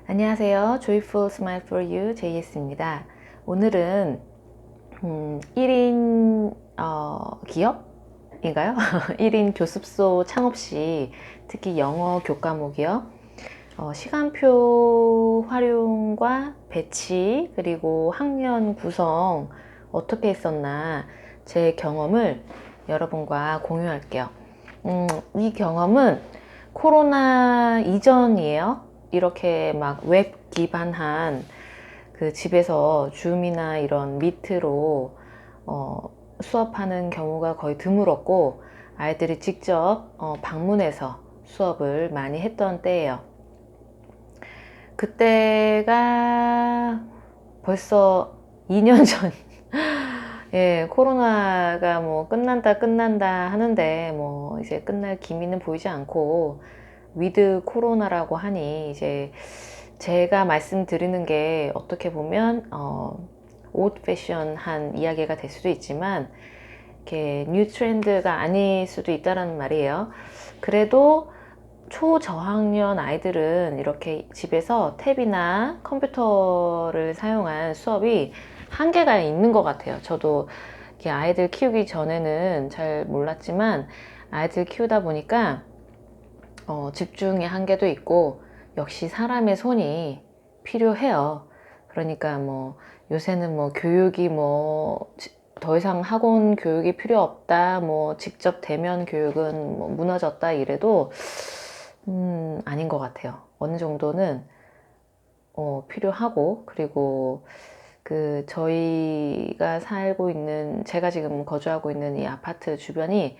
안녕하세요. Joyful Smile for You JS입니다. 오늘은 1인 기업인가요? 1인 교습소 창업 시 특히 영어 교과목이요. 시간표 활용과 배치 그리고 학년 구성 어떻게 했었나 제 경험을 여러분과 공유할게요. 이 경험은 코로나 이전이에요. 이렇게 막 웹 기반한 그 집에서 줌이나 이런 미트로 수업하는 경우가 거의 드물었고 아이들이 직접 방문해서 수업을 많이 했던 때예요. 그때가 벌써 2년 전. 예, 코로나가 뭐 끝난다 하는데 뭐 이제 끝날 기미는 보이지 않고 위드 코로나라고 하니 이제 제가 말씀드리는 게 어떻게 보면 오ld 패션한 이야기가 될 수도 있지만 이렇게 뉴 트렌드가 아닐 수도 있다는 말이에요. 그래도 초저학년 아이들은 이렇게 집에서 탭이나 컴퓨터를 사용한 수업이 한계가 있는 것 같아요. 저도 이렇게 아이들 키우기 전에는 잘 몰랐지만 아이들 키우다 보니까 집중의 한계도 있고 역시 사람의 손이 필요해요. 그러니까 뭐 요새는 뭐 교육이 뭐 더 이상 학원 교육이 필요 없다, 뭐 직접 대면 교육은 뭐 무너졌다 이래도 아닌 것 같아요. 어느 정도는 필요하고, 그리고 그 저희가 살고 있는, 제가 지금 거주하고 있는 이 아파트 주변이,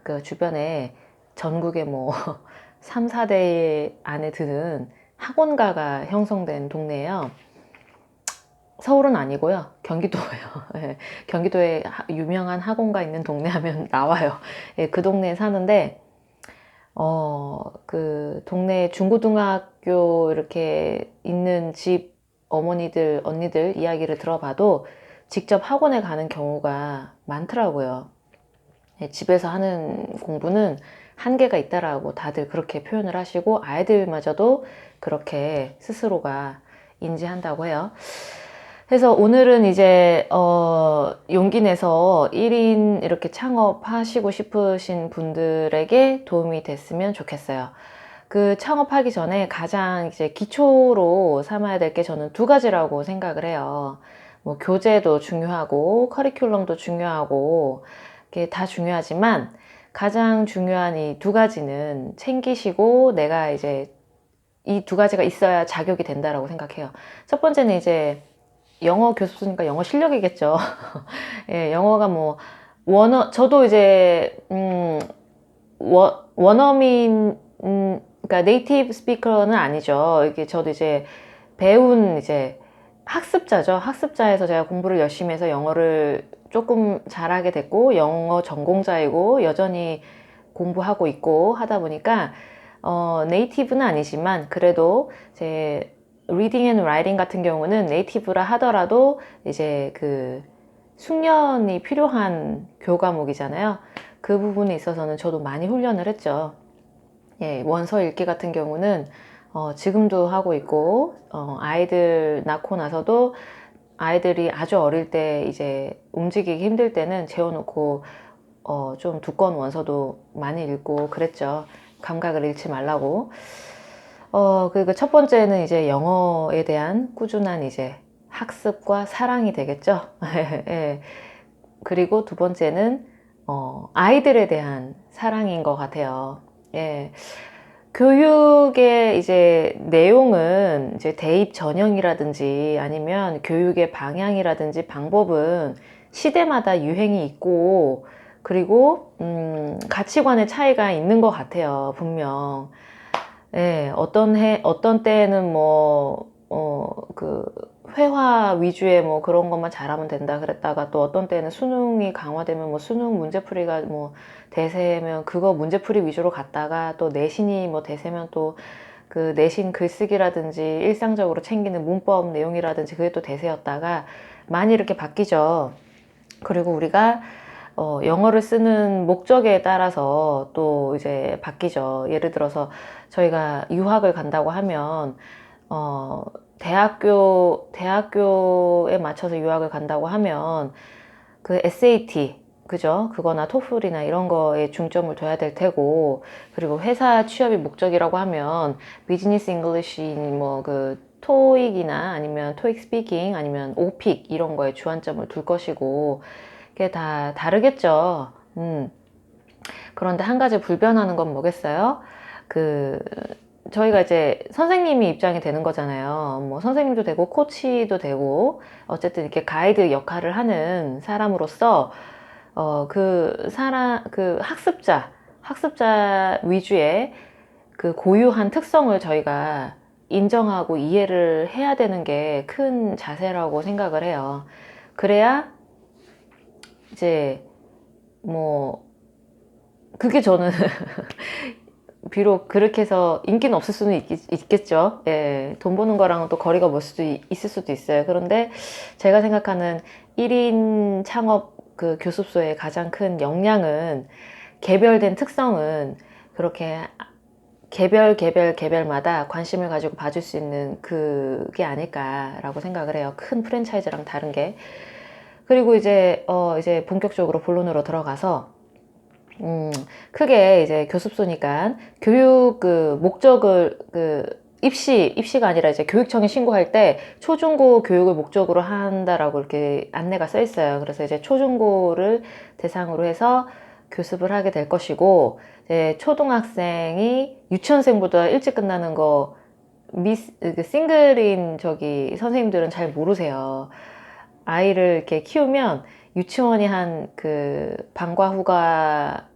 그 주변에 전국에 뭐 3, 4대 안에 드는 학원가가 형성된 동네예요. 서울은 아니고요. 경기도예요. 예, 경기도에 유명한 학원가 있는 동네 하면 나와요. 예, 그 동네에 사는데 그 동네 중고등학교 이렇게 있는 집 어머니들, 언니들 이야기를 들어봐도 직접 학원에 가는 경우가 많더라고요. 예, 집에서 하는 공부는 한계가 있다라고 다들 그렇게 표현을 하시고 아이들마저도 그렇게 스스로가 인지한다고 해요. 그래서 오늘은 이제 용기 내서 1인 이렇게 창업하시고 싶으신 분들에게 도움이 됐으면 좋겠어요. 그 창업하기 전에 가장 이제 기초로 삼아야 될 게 저는 두 가지라고 생각을 해요. 뭐 교재도 중요하고 커리큘럼도 중요하고 이게 다 중요하지만 가장 중요한 이 두 가지는 챙기시고 내가 이제 이 두 가지가 있어야 자격이 된다라고 생각해요. 첫 번째는 이제 영어 교습소니까 영어 실력이겠죠. 예, 영어가 뭐 저도 이제 원어민 그러니까 네이티브 스피커는 아니죠. 이게 저도 이제 배운 이제 학습자죠. 학습자에서 제가 공부를 열심히 해서 영어를 조금 잘하게 됐고 영어 전공자이고 여전히 공부하고 있고 하다 보니까 네이티브는 아니지만 그래도 제 리딩 앤 라이팅 같은 경우는 네이티브라 하더라도 이제 그 숙련이 필요한 교과목이잖아요. 그 부분에 있어서는 저도 많이 훈련을 했죠. 예, 원서 읽기 같은 경우는 지금도 하고 있고 아이들 낳고 나서도 아이들이 아주 어릴 때 이제 움직이기 힘들 때는 재워놓고 좀 두꺼운 원서도 많이 읽고 그랬죠. 감각을 잃지 말라고. 그리고 첫 번째는 이제 영어에 대한 꾸준한 이제 학습과 사랑이 되겠죠. 예. 그리고 두 번째는 아이들에 대한 사랑인 것 같아요. 예. 교육의 이제 내용은 이제 대입 전형이라든지 아니면 교육의 방향이라든지 방법은 시대마다 유행이 있고 그리고 가치관의 차이가 있는 것 같아요. 분명. 예, 어떤 때에는 뭐, 그, 회화 위주의 뭐 그런 것만 잘하면 된다 그랬다가 또 어떤 때는 수능이 강화되면 뭐 수능 문제풀이가 뭐 대세면 그거 문제풀이 위주로 갔다가 또 내신이 뭐 대세면 또 그 내신 글쓰기라든지 일상적으로 챙기는 문법 내용이라든지 그게 또 대세였다가 많이 이렇게 바뀌죠. 그리고 우리가 영어를 쓰는 목적에 따라서 또 이제 바뀌죠. 예를 들어서 저희가 유학을 간다고 하면 대학교에 맞춰서 유학을 간다고 하면 그 SAT, 그죠? 그거나 토플이나 이런 거에 중점을 둬야 될 테고, 그리고 회사 취업이 목적이라고 하면 비즈니스 잉글리시 뭐 그 토익이나 아니면 토익 스피킹 아니면 오픽 이런 거에 주안점을 둘 것이고, 그게 다 다르겠죠. 그런데 한 가지 불변하는 건 뭐겠어요? 그 저희가 이제 선생님이 입장이 되는 거잖아요. 뭐 선생님도 되고 코치도 되고 어쨌든 이렇게 가이드 역할을 하는 사람으로서 그 학습자 위주의 그 고유한 특성을 저희가 인정하고 이해를 해야 되는 게 큰 자세라고 생각을 해요. 그래야 이제 뭐 그게 저는 비록 그렇게 해서 인기는 없을 수는 있겠죠. 예, 돈 버는 거랑은 또 거리가 멀 수도 있을 수도 있어요. 그런데 제가 생각하는 1인 창업 그 교습소의 가장 큰 역량은 개별된 특성은 그렇게 개별마다 관심을 가지고 봐줄 수 있는 그게 아닐까라고 생각을 해요. 큰 프랜차이즈랑 다른 게. 그리고 이제 본격적으로 본론으로 들어가서 크게 이제 교습소니까 교육 그 목적을 입시가 아니라 이제 교육청에 신고할 때 초중고 교육을 목적으로 한다라고 이렇게 안내가 써 있어요. 그래서 이제 초중고를 대상으로 해서 교습을 하게 될 것이고, 이제 초등학생이 유치원생보다 일찍 끝나는 거 싱글인 선생님들은 잘 모르세요. 아이를 이렇게 키우면 유치원이 한 그 방과 후가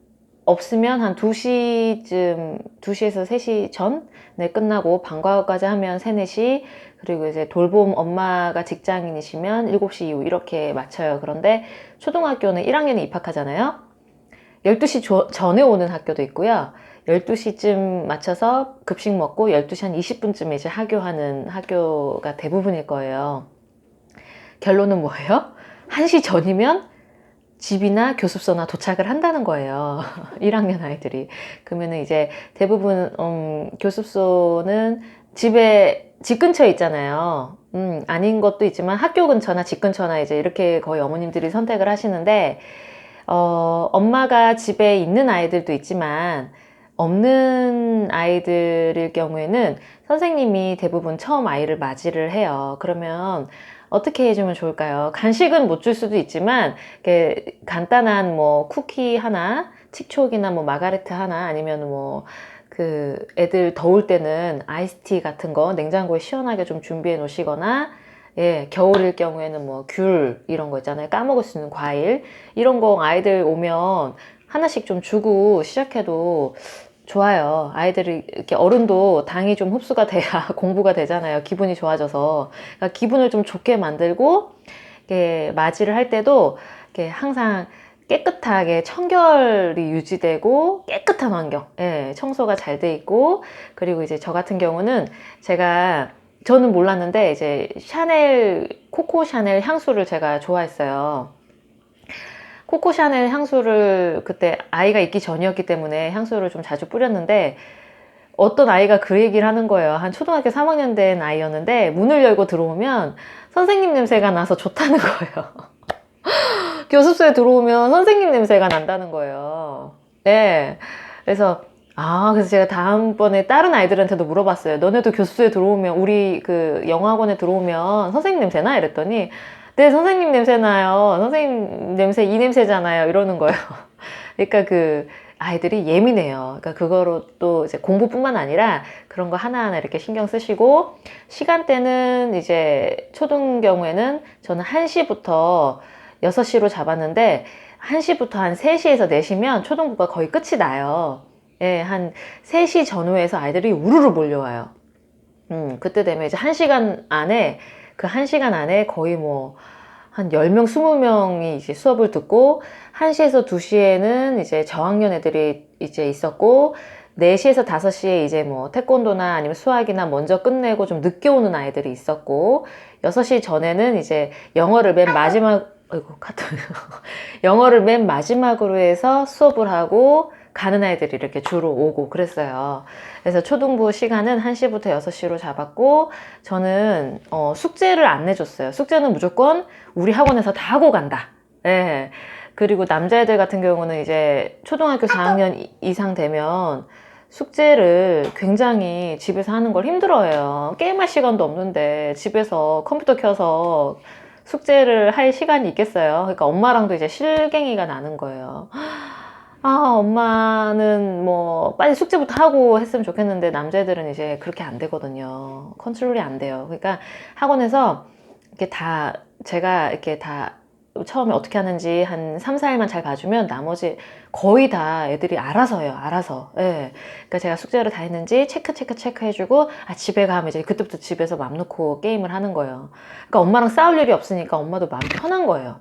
없으면 한 2시쯤, 2시에서 3시 전에 끝나고 방과후까지 하면 3, 4시, 그리고 이제 돌봄 엄마가 직장인이시면 7시 이후 이렇게 맞춰요. 그런데 초등학교는 1학년에 입학하잖아요. 12시 전에 오는 학교도 있고요. 12시쯤 맞춰서 급식 먹고 12시 한 20분쯤에 이제 하교하는 학교가 대부분일 거예요. 결론은 뭐예요? 1시 전이면 집이나 교습소나 도착을 한다는 거예요. 1학년 아이들이. 그러면은 이제 대부분 교습소는 집 근처에 있잖아요. 아닌 것도 있지만 학교 근처나 집 근처나 이제 이렇게 거의 어머님들이 선택을 하시는데, 엄마가 집에 있는 아이들도 있지만 없는 아이들일 경우에는 선생님이 대부분 처음 아이를 맞이를 해요. 그러면 어떻게 해주면 좋을까요? 간식은 못 줄 수도 있지만 이렇게 간단한 뭐 쿠키 하나, 칙촉이나 뭐 마가레트 하나, 아니면 뭐 그 애들 더울 때는 아이스티 같은 거 냉장고에 시원하게 좀 준비해 놓으시거나, 예, 겨울일 경우에는 뭐 귤 이런 거 있잖아요. 까먹을 수 있는 과일 이런 거 아이들 오면 하나씩 좀 주고 시작해도 좋아요. 아이들이 이렇게 어른도 당이 좀 흡수가 돼야 공부가 되잖아요. 기분이 좋아져서. 그러니까 기분을 좀 좋게 만들고 이렇게 맞이를 할 때도 이렇게 항상 깨끗하게 청결이 유지되고 깨끗한 환경, 예, 청소가 잘 돼 있고, 그리고 이제 저 같은 경우는 저는 몰랐는데 이제 코코 샤넬 향수를 제가 좋아했어요. 코코 샤넬 향수를 그때 아이가 있기 전이었기 때문에 향수를 좀 자주 뿌렸는데, 어떤 아이가 그 얘기를 하는 거예요. 한 초등학교 3학년 된 아이였는데 문을 열고 들어오면 선생님 냄새가 나서 좋다는 거예요. 교습소에 들어오면 선생님 냄새가 난다는 거예요. 네. 그래서 제가 다음번에 다른 아이들한테도 물어봤어요. 너네도 교습소에 들어오면, 우리 그 영어학원에 들어오면 선생님 냄새나? 이랬더니, 네, 선생님 냄새 나요. 선생님 냄새 이 냄새잖아요. 이러는 거예요. 그러니까 그 아이들이 예민해요. 그러니까 그거로 또 이제 공부뿐만 아니라 그런 거 하나하나 이렇게 신경 쓰시고, 시간대는 이제 초등 경우에는 저는 1시부터 6시로 잡았는데, 1시부터 한 3시에서 4시면 초등부가 거의 끝이 나요. 예, 한 3시 전후에서 아이들이 우르르 몰려와요. 그때 되면 이제 1시간 안에, 그 1시간 안에 거의 뭐, 한 10명, 20명이 이제 수업을 듣고, 1시에서 2시에는 이제 저학년 애들이 이제 있었고, 4시에서 5시에 이제 뭐 태권도나 아니면 수학이나 먼저 끝내고 좀 늦게 오는 아이들이 있었고, 6시 전에는 이제 영어를 맨 마지막, 아이고, 카톡. 영어를 맨 마지막으로 해서 수업을 하고, 가는 아이들이 이렇게 주로 오고 그랬어요. 그래서 초등부 시간은 1시부터 6시로 잡았고, 저는 숙제를 안 내줬어요. 숙제는 무조건 우리 학원에서 다 하고 간다. 예. 그리고 남자애들 같은 경우는 이제 초등학교 4학년 이상 되면 숙제를 굉장히 집에서 하는 걸 힘들어해요. 게임할 시간도 없는데 집에서 컴퓨터 켜서 숙제를 할 시간이 있겠어요. 그러니까 엄마랑도 이제 실갱이가 나는 거예요. 아, 엄마는 뭐 빨리 숙제부터 하고 했으면 좋겠는데 남자애들은 이제 그렇게 안 되거든요. 컨트롤이 안 돼요. 그러니까 학원에서 이렇게 다 제가 이렇게 다 처음에 어떻게 하는지 한 3, 4일만 잘 봐주면 나머지 거의 다 애들이 알아서 해요. 알아서. 예. 그러니까 제가 숙제를 다 했는지 체크해주고, 아, 집에 가면 이제 그때부터 집에서 맘 놓고 게임을 하는 거예요. 그러니까 엄마랑 싸울 일이 없으니까 엄마도 마음 편한 거예요.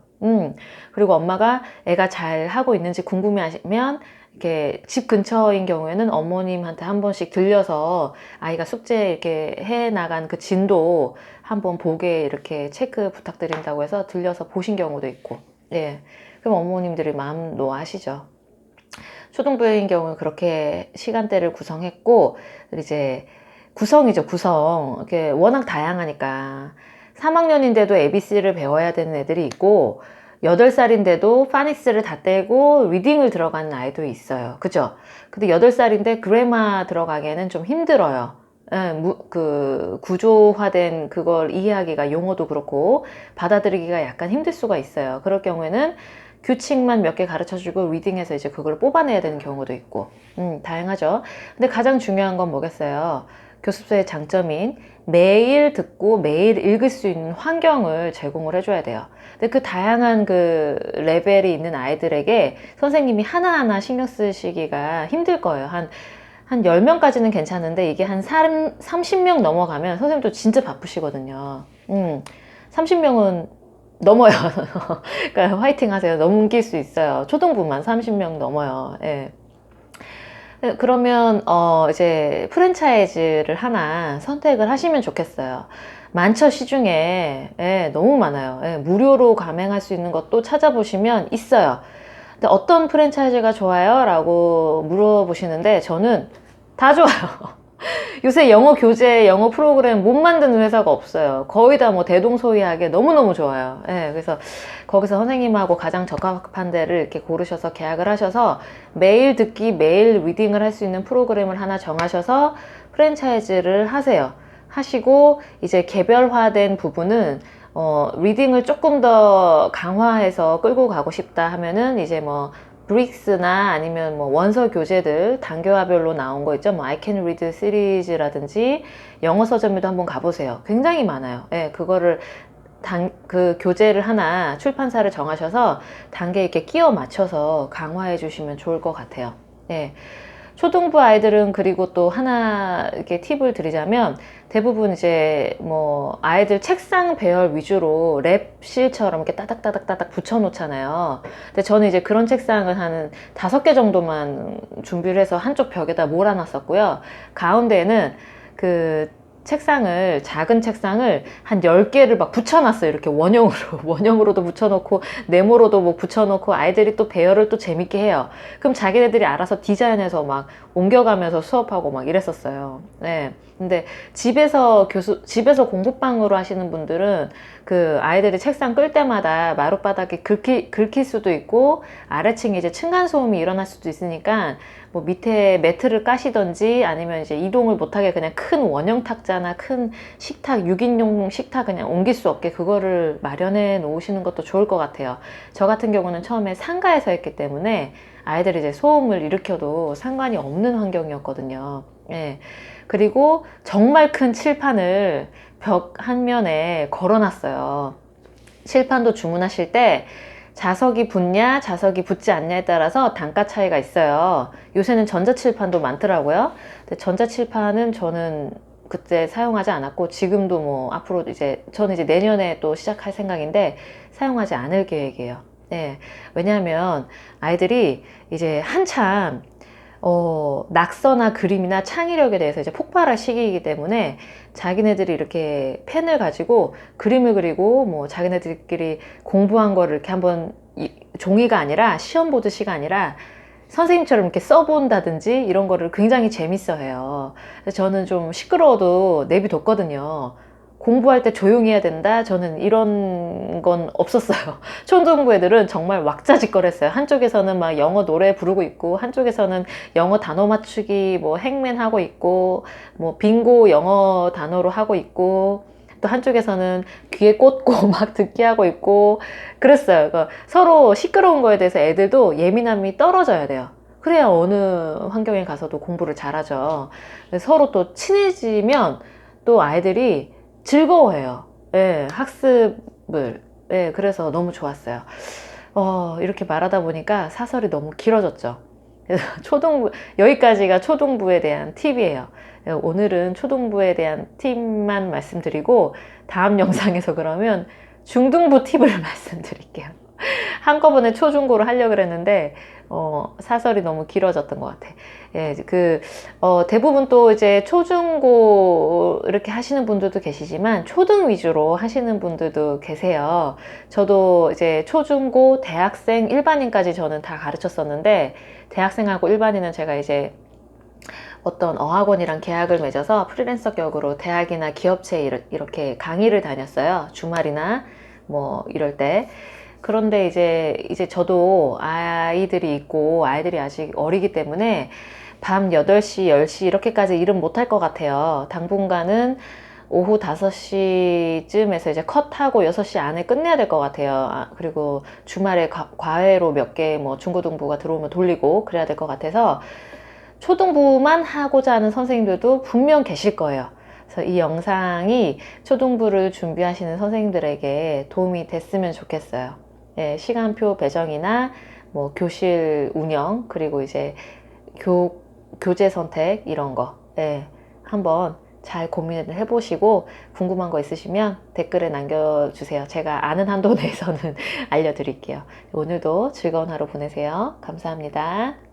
그리고 엄마가 애가 잘 하고 있는지 궁금해하시면 이렇게 집 근처인 경우에는 어머님한테 한 번씩 들려서 아이가 숙제 이렇게 해 나간 그 진도 한번 보게 이렇게 체크 부탁드린다고 해서 들려서 보신 경우도 있고, 예. 그럼 어머님들이 마음 놓아하시죠. 초등부인 경우는 그렇게 시간대를 구성했고, 이제 구성이죠, 구성. 이렇게 워낙 다양하니까. 3학년인데도 ABC를 배워야 되는 애들이 있고, 8살인데도 파닉스를 다 떼고 리딩을 들어가는 아이도 있어요. 그죠? 근데 8살인데 그래마 들어가기에는 좀 힘들어요. 예, 그 구조화된 그걸 이해하기가 용어도 그렇고 받아들이기가 약간 힘들 수가 있어요. 그럴 경우에는 규칙만 몇 개 가르쳐주고 리딩해서 이제 그걸 뽑아내야 되는 경우도 있고, 다양하죠. 근데 가장 중요한 건 뭐겠어요? 교습서의 장점인 매일 듣고 매일 읽을 수 있는 환경을 제공을 해줘야 돼요. 근데 그 다양한 그 레벨이 있는 아이들에게 선생님이 하나하나 신경 쓰시기가 힘들 거예요. 한 10명까지는 괜찮은데 이게 한 30명 넘어가면 선생님도 진짜 바쁘시거든요. 30명은 넘어요. 그러니까 화이팅 하세요. 넘길 수 있어요. 초등부만 30명 넘어요. 예. 그러면 이제 프랜차이즈를 하나 선택을 하시면 좋겠어요. 많죠, 시중에. 예, 너무 많아요. 예, 무료로 가맹할 수 있는 것도 찾아보시면 있어요. 근데 어떤 프랜차이즈가 좋아요? 라고 물어보시는데 저는 다 좋아요. 요새 영어 교재, 영어 프로그램 못 만드는 회사가 없어요. 거의 다 뭐 대동소이하게 너무너무 좋아요. 예, 그래서 거기서 선생님하고 가장 적합한 데를 이렇게 고르셔서 계약을 하셔서 매일 듣기, 매일 리딩을 할 수 있는 프로그램을 하나 정하셔서 프랜차이즈를 하세요. 하시고 이제 개별화된 부분은 리딩을 조금 더 강화해서 끌고 가고 싶다 하면은 이제 뭐 브릭스나 아니면 뭐 원서 교재들 단교화별로 나온 거 있죠. 뭐 I Can Read 시리즈라든지 영어 서점에도 한번 가보세요. 굉장히 많아요. 예, 그거를 그 교재를 하나 출판사를 정하셔서 단계 이렇게 끼워 맞춰서 강화해 주시면 좋을 것 같아요. 예. 초등부 아이들은 그리고 또 하나 이렇게 팁을 드리자면 대부분 이제 뭐 아이들 책상 배열 위주로 랩실처럼 이렇게 따닥따닥따닥 붙여 놓잖아요. 근데 저는 이제 그런 책상을 한 5개 정도만 준비를 해서 한쪽 벽에다 몰아 놨었고요. 가운데에는 그 책상을, 작은 책상을 한 10개를 막 붙여놨어요. 이렇게 원형으로. 원형으로도 붙여놓고, 네모로도 뭐 붙여놓고, 아이들이 또 배열을 또 재밌게 해요. 그럼 자기네들이 알아서 디자인해서 막 옮겨가면서 수업하고 막 이랬었어요. 네. 근데 집에서 공부방으로 하시는 분들은 그 아이들이 책상 끌 때마다 마룻바닥이 긁힐 수도 있고, 아래층에 이제 층간소음이 일어날 수도 있으니까, 뭐 밑에 매트를 까시던지 아니면 이제 이동을 못하게 그냥 큰 원형 탁자나 큰 식탁, 6인용 식탁 그냥 옮길 수 없게 그거를 마련해 놓으시는 것도 좋을 것 같아요. 저 같은 경우는 처음에 상가에서 했기 때문에 아이들이 이제 소음을 일으켜도 상관이 없는 환경이었거든요. 예. 그리고 정말 큰 칠판을 벽 한 면에 걸어 놨어요. 칠판도 주문하실 때 자석이 붙냐 자석이 붙지 않냐에 따라서 단가 차이가 있어요. 요새는 전자칠판도 많더라고요. 근데 전자칠판은 저는 그때 사용하지 않았고 지금도 뭐 앞으로 이제 저는 이제 내년에 또 시작할 생각인데 사용하지 않을 계획이에요. 네. 왜냐하면 아이들이 이제 한참 낙서나 그림이나 창의력에 대해서 이제 폭발할 시기이기 때문에 자기네들이 이렇게 펜을 가지고 그림을 그리고 뭐 자기네들끼리 공부한 거를 이렇게 한번 종이가 아니라 시험 보듯이가 아니라 선생님처럼 이렇게 써본다든지 이런 거를 굉장히 재밌어 해요. 그래서 저는 좀 시끄러워도 내비뒀거든요. 공부할 때 조용히 해야 된다? 저는 이런 건 없었어요. 초등부 애들은 정말 왁자지껄했어요. 한쪽에서는 막 영어 노래 부르고 있고, 한쪽에서는 영어 단어 맞추기, 뭐 행맨 하고 있고, 뭐 빙고 영어 단어로 하고 있고, 또 한쪽에서는 귀에 꽂고 막 듣기 하고 있고, 그랬어요. 그러니까 서로 시끄러운 거에 대해서 애들도 예민함이 떨어져야 돼요. 그래야 어느 환경에 가서도 공부를 잘하죠. 서로 또 친해지면 또 아이들이 즐거워해요. 예, 학습을. 예, 그래서 너무 좋았어요. 이렇게 말하다 보니까 사설이 너무 길어졌죠. 그래서 여기까지가 초등부에 대한 팁이에요. 오늘은 초등부에 대한 팁만 말씀드리고, 다음 영상에서 그러면 중등부 팁을 말씀드릴게요. 한꺼번에 초중고를 하려고 그랬는데, 사설이 너무 길어졌던 것 같아. 예, 대부분 또 이제 초중고 이렇게 하시는 분들도 계시지만, 초등 위주로 하시는 분들도 계세요. 저도 이제 초중고, 대학생, 일반인까지 저는 다 가르쳤었는데, 대학생하고 일반인은 제가 이제 어떤 어학원이랑 계약을 맺어서 프리랜서 격으로 대학이나 기업체에 이렇게 강의를 다녔어요. 주말이나 뭐 이럴 때. 그런데 이제 저도 아이들이 있고 아이들이 아직 어리기 때문에 밤 8시, 10시 이렇게까지 일은 못할 것 같아요. 당분간은 오후 5시쯤에서 이제 컷하고 6시 안에 끝내야 될 것 같아요. 그리고 주말에 과외로 몇 개 뭐 중고등부가 들어오면 돌리고 그래야 될 것 같아서 초등부만 하고자 하는 선생님들도 분명 계실 거예요. 그래서 이 영상이 초등부를 준비하시는 선생님들에게 도움이 됐으면 좋겠어요. 예, 시간표 배정이나 뭐 교실 운영, 그리고 이제 교재 선택 이런 거, 예, 한번 잘 고민을 해보시고 궁금한 거 있으시면 댓글에 남겨주세요. 제가 아는 한도 내에서는 알려드릴게요. 오늘도 즐거운 하루 보내세요. 감사합니다.